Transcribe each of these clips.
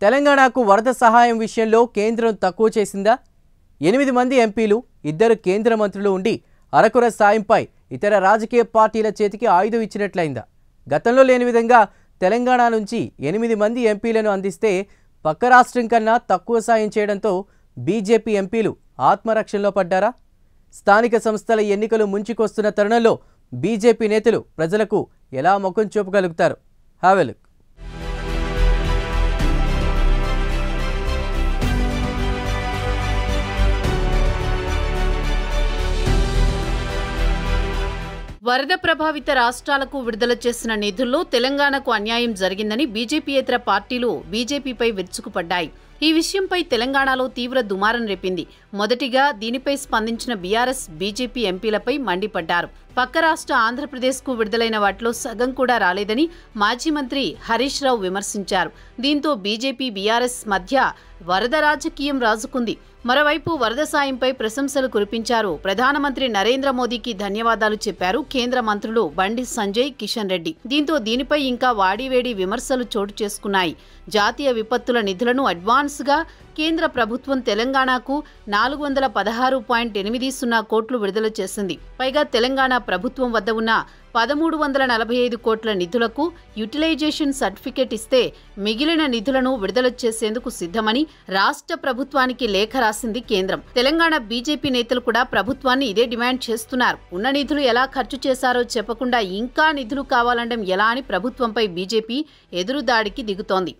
తెలంగాణకు వరద సహాయం విషయంలో కేంద్రం తక్కువ చేసిందా? 8 మంది ఎంపీలు, 2 కేంద్ర మంత్రులు ఉండి అరకొర సాయంపై ఇతర రాజకీయ పార్టీల చేతికి ఆయుధం ఇచ్చినట్లయిందా? గతంలో లేని విధంగా తెలంగాణ నుంచి 8 మంది ఎంపీలను అందిస్తే పక్క రాష్ట్రం కన్నా తక్కువ సాయం చేయడంతో బీజేపీ ఎంపీలు ఆత్మరక్షణలో పడ్డారా? స్థానిక సంస్థల ఎన్నికలు ముంచుకొస్తున్న తరుణంలో బీజేపీ నేతలు ప్రజలకు ఎలా ముఖం చూపగలుగుతారు? Have a look. వరద ప్రభావిత రాష్ట్రాలకు విడుదల చేసిన నిధుల్లో తెలంగాణకు అన్యాయం జరిగిందని బీజేపీయేతర పార్టీలు బీజేపీపై విరుచుకుపడ్డాయి. ఈ విషయంపై తెలంగాణలో తీవ్ర దుమారం రేపింది. మొదటిగా దీనిపై స్పందించిన బీఆర్ఎస్, బీజేపీ ఎంపీలపై మండిపడ్డారు. పక్క రాష్ట్ర ఆంధ్రప్రదేశ్కు విడుదలైన వాటిలో సగం కూడా రాలేదని మాజీ మంత్రి హరీష్ రావు విమర్శించారు. దీంతో బీజేపీ, బీఆర్ఎస్ మధ్య వరద రాజకీయం రాజుకుంది. మరోవైపు వరద సాయంపై ప్రశంసలు కురిపించారు. ప్రధానమంత్రి నరేంద్ర మోదీకి ధన్యవాదాలు చెప్పారు కేంద్ర మంత్రులు బండి సంజయ్, కిషన్ రెడ్డి. దీంతో దీనిపై ఇంకా వాడివేడి విమర్శలు చోటు చేసుకున్నాయి. జాతీయ విపత్తుల నిధులను అడ్వాన్స్గా కేంద్ర ప్రభుత్వం తెలంగాణకు 416.80 కోట్లు విడుదల చేసింది. పైగా తెలంగాణ ప్రభుత్వం వద్ద ఉన్న 1345 కోట్ల నిధులకు యూటిలైజేషన్ సర్టిఫికేట్ ఇస్తే మిగిలిన నిధులను విడుదల చేసేందుకు సిద్ధమని రాష్ట్ర ప్రభుత్వానికి లేఖ రాసింది కేంద్రం. తెలంగాణ బీజేపీ నేతలు కూడా ప్రభుత్వాన్ని ఇదే డిమాండ్ చేస్తున్నారు. ఉన్న నిధులు ఎలా ఖర్చు చేశారో చెప్పకుండా ఇంకా నిధులు కావాలండం ఎలా అని ప్రభుత్వంపై బీజేపీ ఎదురుదాడికి దిగుతోంది.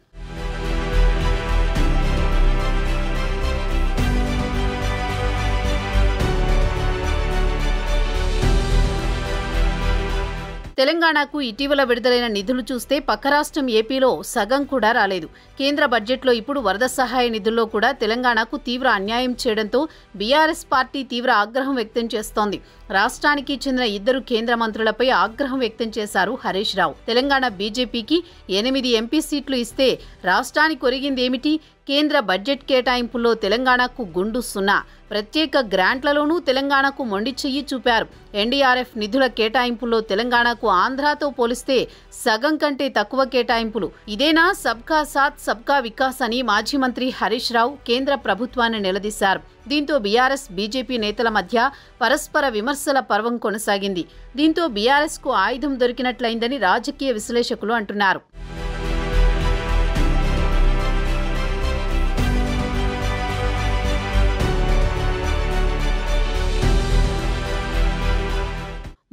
తెలంగాణకు ఇటీవల విడుదలైన నిధులు చూస్తే పక్క రాష్ట్రం ఏపీలో సగం కూడా రాలేదు. కేంద్ర బడ్జెట్లో ఇప్పుడు వరద సహాయ నిధుల్లో కూడా తెలంగాణకు తీవ్ర అన్యాయం చేయడంతో బీఆర్ఎస్ పార్టీ తీవ్ర ఆగ్రహం వ్యక్తం చేస్తోంది. రాష్ట్రానికి చెందిన 2 కేంద్ర మంత్రులపై ఆగ్రహం వ్యక్తం చేశారు హరీష్ రావు. తెలంగాణ బీజేపీకి 8 ఎంపీ సీట్లు ఇస్తే రాష్ట్రానికి ఒరిగిందేమిటి? కేంద్ర బడ్జెట్ కేటాయింపుల్లో తెలంగాణకు గుండు 0. ప్రత్యేక గ్రాంట్లలోనూ తెలంగాణకు మొండి చెయ్యి చూపారు. ఎన్డీఆర్ఎఫ్ నిధుల కేటాయింపుల్లో తెలంగాణకు ఆంధ్రాతో పోలిస్తే సగం కంటే తక్కువ కేటాయింపులు. ఇదేనా సబ్కా సాత్ సబ్కా వికాస్ అని మాజీ మంత్రి హరీష్ రావు కేంద్ర ప్రభుత్వాన్ని నిలదీశారు. దీంతో బీఆర్ఎస్, బీజేపీ నేతల మధ్య పరస్పర విమర్శల పర్వం కొనసాగింది. దీంతో బీఆర్ఎస్కు ఆయుధం దొరికినట్లయిందని రాజకీయ విశ్లేషకులు అంటున్నారు.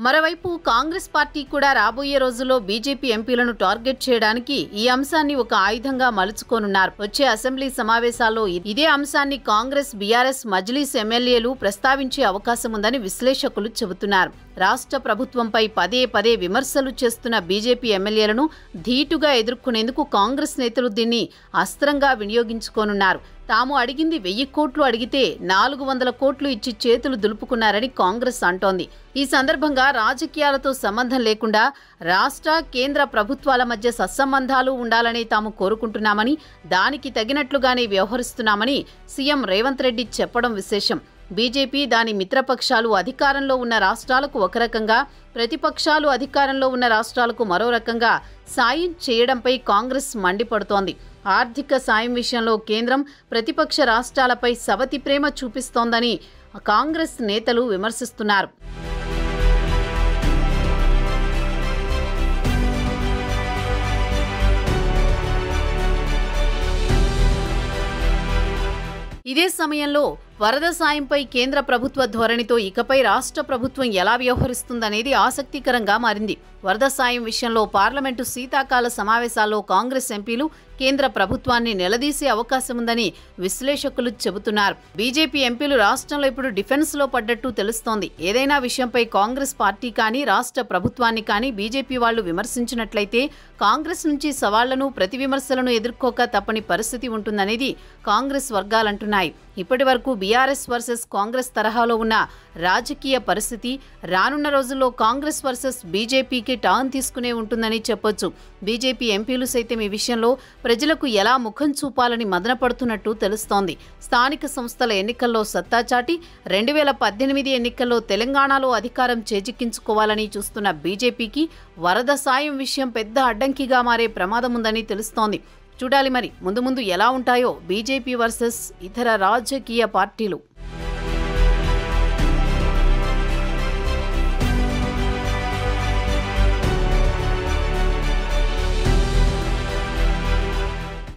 మరోవైపు కాంగ్రెస్ పార్టీ కూడా రాబోయే రోజుల్లో బీజేపీ ఎంపీలను టార్గెట్ చేయడానికి ఈ అంశాన్ని ఒక ఆయుధంగా మలుచుకోనున్నారు. వచ్చే అసెంబ్లీ సమావేశాల్లో ఇదే అంశాన్ని కాంగ్రెస్, బీఆర్ఎస్, మజ్లీస్ ఎమ్మెల్యేలు ప్రస్తావించే అవకాశం ఉందని విశ్లేషకులు చెబుతున్నారు. రాష్ట్ర ప్రభుత్వంపై పదే పదే విమర్శలు చేస్తున్న బీజేపీ ఎమ్మెల్యేలను ధీటుగా ఎదుర్కొనేందుకు కాంగ్రెస్ నేతలు దీన్ని అస్త్రంగా వినియోగించుకోనున్నారు. తాము అడిగింది 1000 కోట్లు అడిగితే 400 కోట్లు ఇచ్చి చేతులు దులుపుకున్నారని కాంగ్రెస్ అంటోంది. ఈ సందర్భంగా రాజకీయాలతో సంబంధం లేకుండా రాష్ట్ర, కేంద్ర ప్రభుత్వాల మధ్య సత్సంబంధాలు ఉండాలని తాము కోరుకుంటున్నామని, దానికి తగినట్లుగానే వ్యవహరిస్తున్నామని సీఎం రేవంత్ రెడ్డి చెప్పడం విశేషం. బీజేపీ, దాని మిత్రపక్షాలు అధికారంలో ఉన్న రాష్ట్రాలకు ఒక రకంగా, ప్రతిపక్షాలు అధికారంలో ఉన్న రాష్ట్రాలకు మరో రకంగా సాయం చేయడంపై కాంగ్రెస్ మండిపడుతోంది. ఆర్థిక సాయం విషయంలో కేంద్రం ప్రతిపక్ష రాష్ట్రాలపై సవతి ప్రేమ చూపిస్తోందని కాంగ్రెస్ నేతలు విమర్శిస్తున్నారు. ఇదే సమయంలో వరద సాయంపై కేంద్ర ప్రభుత్వ ధోరణితో ఇకపై రాష్ట్ర ప్రభుత్వం ఎలా వ్యవహరిస్తుందనేది ఆసక్తికరంగా మారింది. వరద సాయం విషయంలో పార్లమెంటు శీతాకాల సమావేశాల్లో కాంగ్రెస్ ఎంపీలు కేంద్ర ప్రభుత్వాన్ని నిలదీసే అవకాశం ఉందని విశ్లేషకులు చెబుతున్నారు. బీజేపీ ఎంపీలు రాష్ట్రంలో ఇప్పుడు డిఫెన్స్లో పడ్డట్టు తెలుస్తోంది. ఏదైనా విషయంపై కాంగ్రెస్ పార్టీ కానీ, రాష్ట్ర ప్రభుత్వాన్ని కానీ బీజేపీ వాళ్లు విమర్శించినట్లయితే కాంగ్రెస్ నుంచి సవాళ్లను, ప్రతి విమర్శలను ఎదుర్కోక తప్పని పరిస్థితి ఉంటుందనేది కాంగ్రెస్ వర్గాలంటున్నాయి. ఇప్పటి వరకు బీఆర్ఎస్ వర్సెస్ కాంగ్రెస్ తరహాలో ఉన్న రాజకీయ పరిస్థితి రానున్న రోజుల్లో కాంగ్రెస్ వర్సెస్ బీజేపీకి టర్న్ తీసుకునే ఉంటుందని చెప్పొచ్చు. బీజేపీ ఎంపీలు సైతం ఈ విషయంలో ప్రజలకు ఎలా ముఖం చూపాలని మదనపడుతున్నట్టు తెలుస్తోంది. స్థానిక సంస్థల ఎన్నికల్లో సత్తా చాటి 2018 ఎన్నికల్లో తెలంగాణలో అధికారం చేజిక్కించుకోవాలని చూస్తున్న బీజేపీకి వరద సాయం విషయం పెద్ద అడ్డంకిగా మారే ప్రమాదం ఉందని తెలుస్తోంది. చూడాలి మరి ముందు ముందు ఎలా ఉంటాయో బీజేపీ వర్సెస్ ఇతర రాజకీయ పార్టీలు.